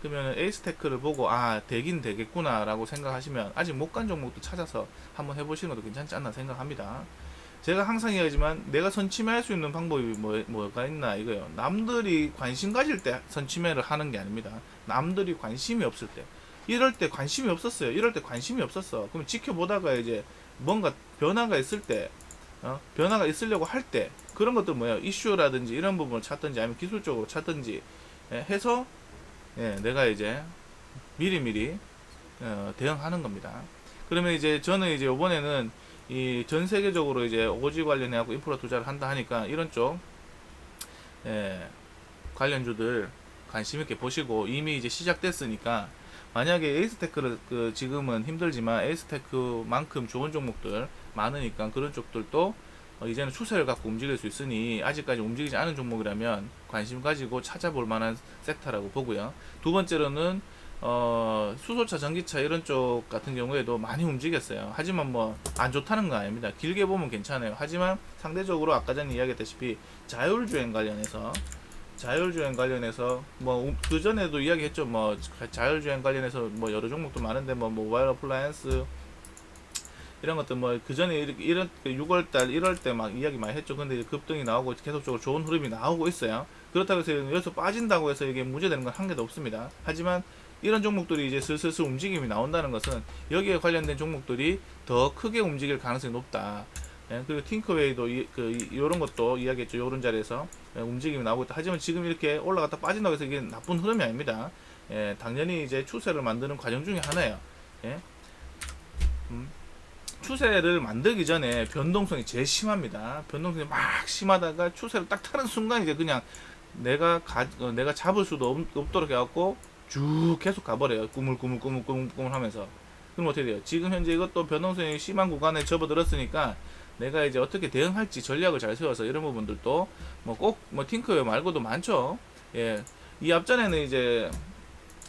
그러면 에이스테크를 보고 되긴 되겠구나 라고 생각하시면 아직 못 간 종목도 찾아서 한번 해보시는 것도 괜찮지 않나 생각합니다. 제가 항상 이야기하지만 내가 선침해할 수 있는 방법이 뭐가 있나 이거예요. 남들이 관심 가질 때 선침해를 하는 게 아닙니다. 남들이 관심이 없을 때, 이럴 때 관심이 없었어요. 이럴 때 관심이 없었어. 그럼 지켜보다가 이제 뭔가 변화가 있을 때, 변화가 있으려고 할 때, 그런 것들 뭐예요? 이슈라든지 이런 부분을 찾든지 아니면 기술적으로 찾든지 해서 내가 이제 미리미리 대응하는 겁니다. 그러면 이제 저는 이제 이번에는 이 전 세계적으로 이제 오지 관련해 갖고 인프라 투자를 한다 하니까 이런 쪽 관련주들 관심 있게 보시고, 이미 이제 시작됐으니까 만약에 에이스테크를 지금은 힘들지만 에이스테크만큼 좋은 종목들 많으니까 그런 쪽들도 이제는 추세를 갖고 움직일 수 있으니 아직까지 움직이지 않은 종목이라면 관심 가지고 찾아볼 만한 섹터라고 보고요. 두 번째로는 수소차, 전기차 이런 쪽 같은 경우에도 많이 움직였어요. 하지만 뭐 안 좋다는 건 아닙니다. 길게 보면 괜찮아요. 하지만 상대적으로 아까 전에 이야기했다시피 자율주행 관련해서 뭐 그 전에도 이야기했죠. 뭐 자율주행 관련해서 뭐 여러 종목도 많은데 뭐 모바일 어플라이언스 이런 것들 뭐 그 전에 이런 6월달 1월때 막 이야기 많이 했죠. 근데 급등이 나오고 계속적으로 좋은 흐름이 나오고 있어요. 그렇다고 해서 여기서 빠진다고 해서 이게 문제되는 건 한 개도 없습니다. 하지만 이런 종목들이 이제 슬슬 움직임이 나온다는 것은 여기에 관련된 종목들이 더 크게 움직일 가능성이 높다. 그리고 팅커웨이도 이런 것도 이야기했죠. 이런 자리에서 움직임이 나오고 있다. 하지만 지금 이렇게 올라갔다 빠진다고 해서 이게 나쁜 흐름이 아닙니다. 당연히 이제 추세를 만드는 과정 중에 하나예요. 추세를 만들기 전에 변동성이 제일 심합니다. 변동성이 막 심하다가 추세를 딱 타는 순간 이제 그냥 내가 잡을 수도 없도록 해갖고 쭉 계속 가버려요. 꾸물꾸물 하면서. 그럼 어떻게 돼요? 지금 현재 이것도 변동성이 심한 구간에 접어들었으니까 내가 이제 어떻게 대응할지 전략을 잘 세워서 이런 부분들도 꼭 팅크웨어 말고도 많죠. 이 앞전에는 이제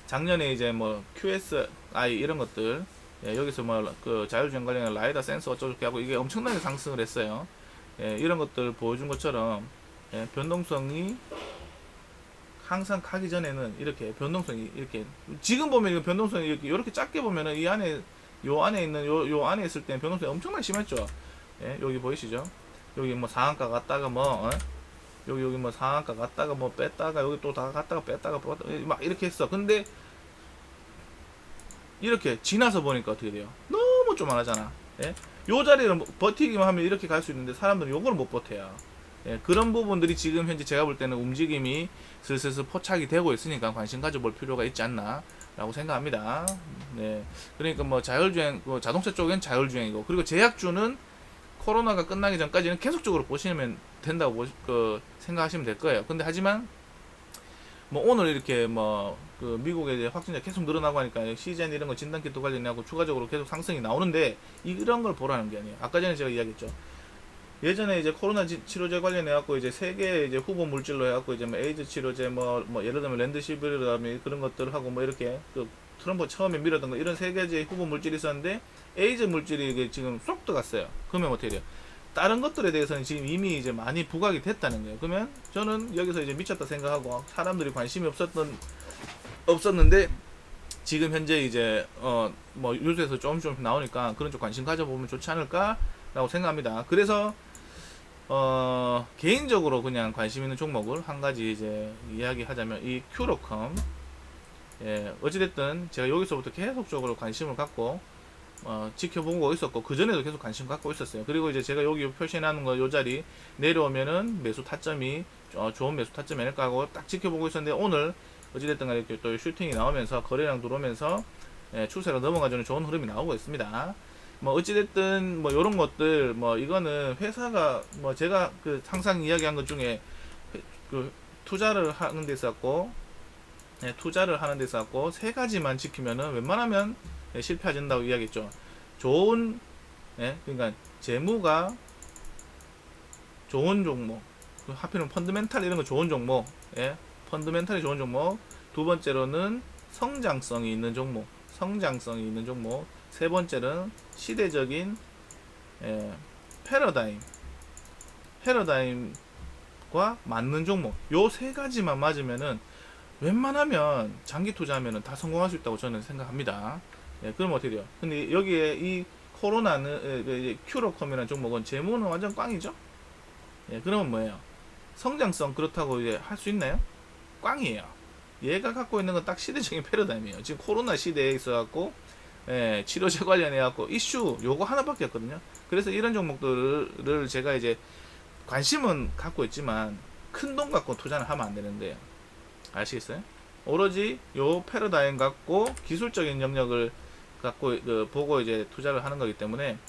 작년에 이제 QSI 이런 것들 여기서 자율주행 관련한 라이다 센서 어쩌고저쩌고 하고 이게 엄청나게 상승을 했어요. 이런 것들 보여준 것처럼 변동성이 항상 가기 전에는 이렇게 변동성이 이렇게 지금 보면 이거 변동성이 이렇게 작게 보면은 이 안에 요 안에 있는 요 안에 있을 때는 변동성이 엄청나게 심했죠. 여기 보이시죠? 여기 상한가 갔다가 여기 상한가 갔다가 뺐다가 여기 또 다 갔다가 뺐다가 막 이렇게 했어. 근데 이렇게 지나서 보니까 어떻게 돼요? 너무 쪼만하잖아. 예? 요 자리를 버티기만 하면 이렇게 갈 수 있는데 사람들은 요걸 못 버텨요. 예, 그런 부분들이 지금 현재 제가 볼 때는 움직임이 슬슬 포착이 되고 있으니까 관심 가져볼 필요가 있지 않나 라고 생각합니다. 네. 그러니까 뭐 자율주행, 뭐 자동차 쪽엔 자율주행이고, 그리고 제약주는 코로나가 끝나기 전까지는 계속적으로 보시면 된다고 생각하시면 될 거예요. 근데 하지만 뭐 오늘 이렇게 뭐 그 미국에 이제 확진자 계속 늘어나고 하니까 시즌 이런 거 진단키트 관련해갖고 추가적으로 계속 상승이 나오는데 이런 걸 보라는 게 아니에요. 아까 전에 제가 이야기했죠. 예전에 이제 코로나 치료제 관련해갖고 이제 세 개의 이제 후보 물질로 해갖고 이제 뭐 에이즈 치료제 뭐 예를 들면 렌드시빌이라든지 그런 것들 하고 뭐 이렇게 그 트럼프 처음에 밀었던 거 이런 세 가지 후보 물질이 있었는데 에이즈 물질이 이게 지금 쏙 들어갔어요. 그러면 어떻게 돼요? 다른 것들에 대해서는 지금 이미 이제 많이 부각이 됐다는 거예요. 그러면 저는 여기서 이제 미쳤다 생각하고 사람들이 관심이 없었는데 지금 현재 이제 뭐 뉴스에서 조금씩 나오니까 그런 쪽 관심 가져보면 좋지 않을까라고 생각합니다. 그래서 개인적으로 그냥 관심 있는 종목을 한 가지 이제 이야기하자면 이 큐로컴, 예, 어찌됐든 제가 여기서부터 계속적으로 관심을 갖고 지켜보고 있었고 그 전에도 계속 관심 갖고 있었어요. 그리고 이제 제가 여기 표시해놓은 거 요 자리 내려오면은 매수 타점이 좋은 매수 타점이 아닐까 하고 딱 지켜보고 있었는데 오늘 어찌됐든 간에 이렇게 또 슈팅이 나오면서 거래량 들어오면서 예, 추세로 넘어가주는 좋은 흐름이 나오고 있습니다. 뭐 어찌됐든 뭐 요런 것들 뭐 이거는 회사가 뭐 제가 그 항상 이야기한 것 중에 그 투자를 하는 데 있었고, 예, 투자를 하는 데 있었고 세 가지만 지키면은 웬만하면 예, 실패하지 않는다고 이야기했죠. 좋은, 예, 그러니까 재무가 좋은 종목, 그 하필은 펀드멘탈 이런 거 좋은 종목, 예, 펀드멘탈이 좋은 종목. 두 번째로는 성장성이 있는 종목, 세 번째는 시대적인 패러다임과 맞는 종목. 요 세 가지만 맞으면은 웬만하면 장기 투자하면은 다 성공할 수 있다고 저는 생각합니다. 예, 그럼 어떻게 돼요? 근데 여기에 이 코로나는 큐로컴이라는 종목은 재무는 완전 꽝이죠. 예, 그러면 뭐예요? 성장성 그렇다고 이제 할 수 있나요? 꽝이에요. 얘가 갖고 있는 건 딱 시대적인 패러다임이에요. 지금 코로나 시대에 있어갖고 치료제 관련해갖고 이슈 요거 하나밖에 없거든요. 그래서 이런 종목들을 제가 이제 관심은 갖고 있지만 큰 돈 갖고 투자는 하면 안 되는데요. 아시겠어요? 오로지 요 패러다임 갖고 기술적인 영역을 갖고 보고 이제 투자를 하는 거기 때문에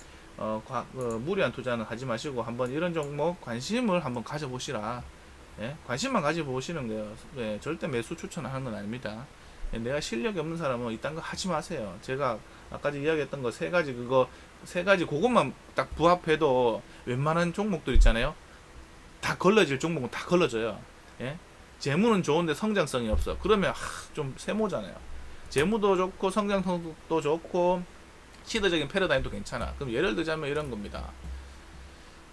무리한 투자는 하지 마시고 한번 이런 종목 관심을 한번 가져보시라. 예? 관심만 가지고 보시는 거예요. 예, 절대 매수 추천하는 건 아닙니다. 예, 내가 실력이 없는 사람은 이딴 거 하지 마세요. 제가 아까 이야기했던 거 세 가지 그것만 딱 부합해도 웬만한 종목들 있잖아요. 다 걸러질 종목은 다 걸러져요. 예? 재무는 좋은데 성장성이 없어. 그러면 좀 세모잖아요. 재무도 좋고 성장성도 좋고 시대적인 패러다임도 괜찮아. 그럼 예를 들자면 이런 겁니다.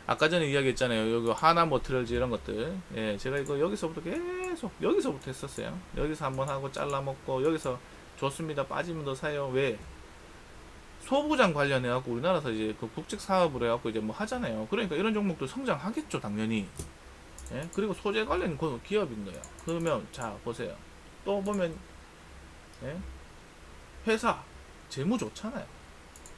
아까 전에 이야기했잖아요. 여기 하나모트럴즈 이런 것들. 예, 제가 이거 여기서부터 계속 여기서부터 했었어요. 여기서 한번 하고 잘라먹고 여기서 좋습니다. 빠지면 더 사요. 왜? 소부장 관련해갖고 우리나라에서 이제 그 국책 사업을 해갖고 이제 뭐 하잖아요. 그러니까 이런 종목도 성장하겠죠, 당연히. 예? 그리고 소재 관련 기업인 거예요. 그러면 자 보세요. 또 보면 예? 회사 재무 좋잖아요.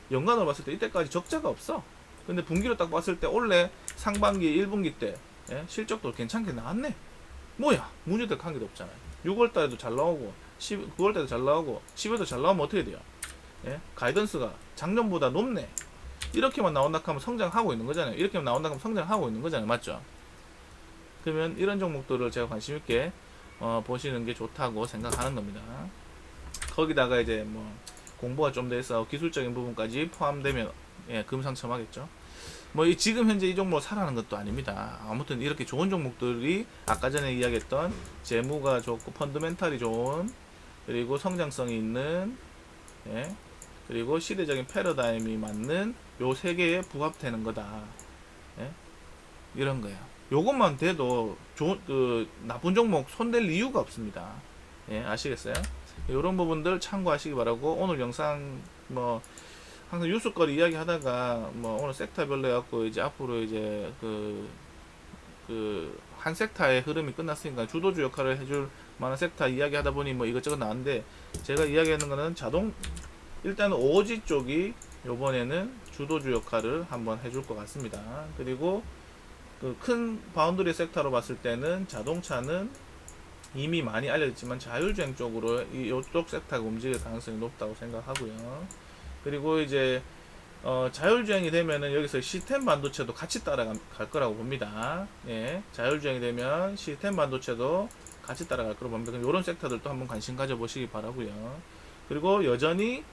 연간으로 봤을 때 이때까지 적자가 없어. 근데 분기로 딱 봤을 때 올해 상반기 1분기 때 예? 실적도 괜찮게 나왔네. 뭐야 문제될 한 개도 없잖아요. 6월달에도 잘 나오고 9월달에도 잘 나오고 10월도 잘 나오면 어떻게 돼요? 예? 가이던스가 작년보다 높네. 이렇게만 나온다 하면 성장하고 있는 거잖아요. 이렇게만 나온다 하면 성장하고 있는 거잖아요. 맞죠? 그러면 이런 종목들을 제가 관심 있게 보시는 게 좋다고 생각하는 겁니다. 거기다가 이제 뭐 공부가 좀 돼서 기술적인 부분까지 포함되면 예, 금상첨화겠죠. 뭐 지금 현재 이 종목을 사라는 것도 아닙니다. 아무튼 이렇게 좋은 종목들이 아까 전에 이야기했던 재무가 좋고 펀드멘탈이 좋은, 그리고 성장성이 있는, 예, 그리고 시대적인 패러다임이 맞는 요 세 개에 부합되는 거다. 예? 이런 거예요. 요것만 돼도 나쁜 종목 손댈 이유가 없습니다. 예, 아시겠어요? 이런 부분들 참고하시기 바라고, 오늘 영상 뭐 항상 뉴스거리 이야기 하다가 뭐 오늘 섹터별로 해갖고 이제 앞으로 이제 한 섹터의 흐름이 끝났으니까 주도주 역할을 해줄 만한 섹터 이야기 하다 보니 뭐 이것저것 나왔는데, 제가 이야기하는 거는 일단 오지 쪽이 요번에는 주도주 역할을 한번 해줄 것 같습니다. 그리고 그 큰 바운더리 섹터로 봤을 때는 자동차는 이미 많이 알려졌지만 자율주행 쪽으로 이쪽 섹터가 움직일 가능성이 높다고 생각하고요. 그리고 이제 자율주행이 되면은 여기서 시스템 반도체도 같이 따라갈 거라고 봅니다. 예, 자율주행이 되면 시스템 반도체도 같이 따라갈 거라고 봅니다. 그럼 이런 섹터들도 한번 관심 가져보시기 바라고요. 그리고 여전히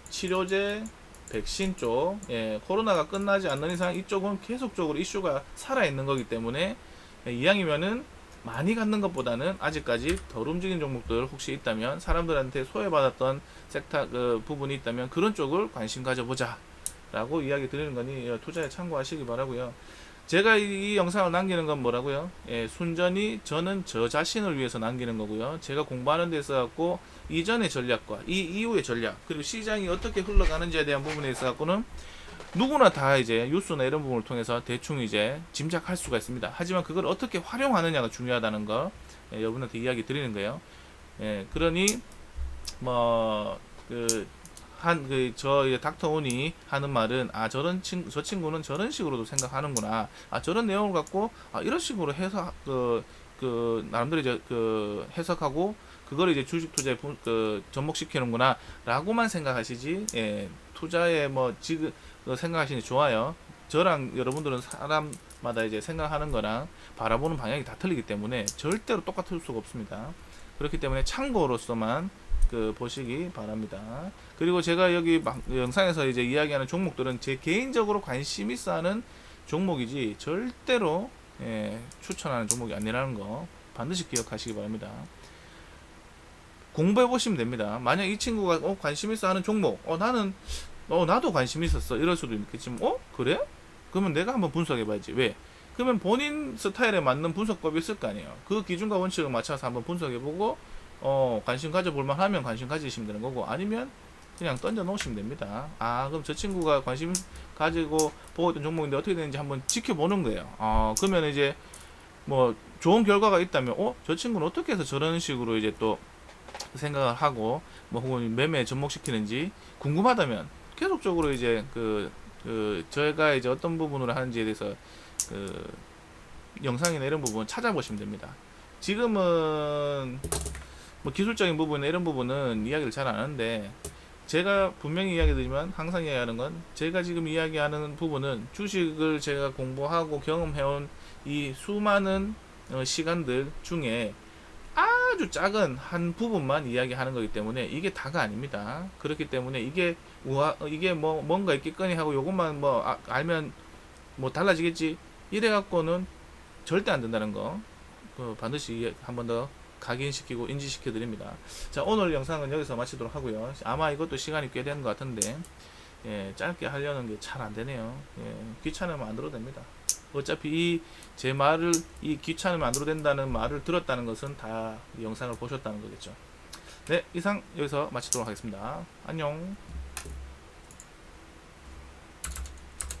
치료제, 백신 쪽, 예, 코로나가 끝나지 않는 이상 이쪽은 계속적으로 이슈가 살아있는 거기 때문에 이왕이면은 많이 갖는 것보다는 아직까지 덜 움직인 종목들 혹시 있다면 사람들한테 소외받았던 섹터 그 부분이 있다면 그런 쪽을 관심 가져보자 라고 이야기 드리는 거니 투자에 참고하시기 바라고요. 제가 이 영상을 남기는 건 뭐라고요? 예, 순전히 저는 저 자신을 위해서 남기는 거고요. 제가 공부하는 데 있어갖고 이전의 전략과 이 이후의 전략 그리고 시장이 어떻게 흘러가는지에 대한 부분에 있어갖고는 누구나 다 이제 뉴스나 이런 부분을 통해서 대충 이제 짐작할 수가 있습니다. 하지만 그걸 어떻게 활용하느냐가 중요하다는 거 여러분한테 이야기 드리는 거예요. 예, 그러니 저 이제 닥터온이 하는 말은 저 친구는 저런 식으로도 생각하는구나. 저런 내용을 갖고 이런 식으로 해서 나름대로 이제 해석하고 그걸 이제 주식 투자에 접목시키는구나 라고만 생각하시지. 예, 투자에 지금 생각하시니 좋아요. 저랑 여러분들은 사람마다 이제 생각하는 거랑 바라보는 방향이 다 틀리기 때문에 절대로 똑같을 수가 없습니다. 그렇기 때문에 참고로서만 보시기 바랍니다. 그리고 제가 여기 영상에서 이제 이야기하는 종목들은 제 개인적으로 관심 있어 하는 종목이지 절대로 추천하는 종목이 아니라는 거 반드시 기억하시기 바랍니다. 공부해 보시면 됩니다. 만약 이 친구가 관심 있어 하는 종목 나도 관심 있었어 이럴 수도 있겠지만 그래? 그러면 내가 한번 분석해 봐야지. 왜? 그러면 본인 스타일에 맞는 분석법이 있을 거 아니에요. 그 기준과 원칙을 맞춰서 한번 분석해 보고 관심 가져볼만 하면 관심 가지시면 되는 거고 아니면 그냥 던져 놓으시면 됩니다. 그럼 저 친구가 관심 가지고 보고 있던 종목인데 어떻게 되는지 한번 지켜보는 거예요. 그러면 이제 좋은 결과가 있다면 저 친구는 어떻게 해서 저런 식으로 이제 또 생각을 하고 혹은 매매에 접목시키는지 궁금하다면 계속적으로 이제 저희가 이제 어떤 부분으로 하는지에 대해서 영상이나 이런 부분 찾아보시면 됩니다. 지금은 기술적인 부분이나 이런 부분은 이야기를 잘 안 하는데 제가 분명히 이야기 드리지만 항상 이야기하는 건 제가 지금 이야기하는 부분은 주식을 제가 공부하고 경험해온 이 수많은 시간들 중에 아주 작은 한 부분만 이야기하는 거기 때문에 이게 다가 아닙니다. 그렇기 때문에 이게 뭔가 있겠거니 하고 요것만 알면 달라지겠지 이래 갖고는 절대 안 된다는 거 반드시 한 번 더 각인시키고 인지시켜 드립니다. 자, 오늘 영상은 여기서 마치도록 하고요. 아마 이것도 시간이 꽤 되는 것 같은데 짧게 하려는 게 잘 안 되네요. 귀찮으면 안 들어도 됩니다. 어차피 제 말을 귀찮으면 안 들어도 된다는 말을 들었다는 것은 다 영상을 보셨다는 거겠죠. 네, 이상 여기서 마치도록 하겠습니다. 안녕.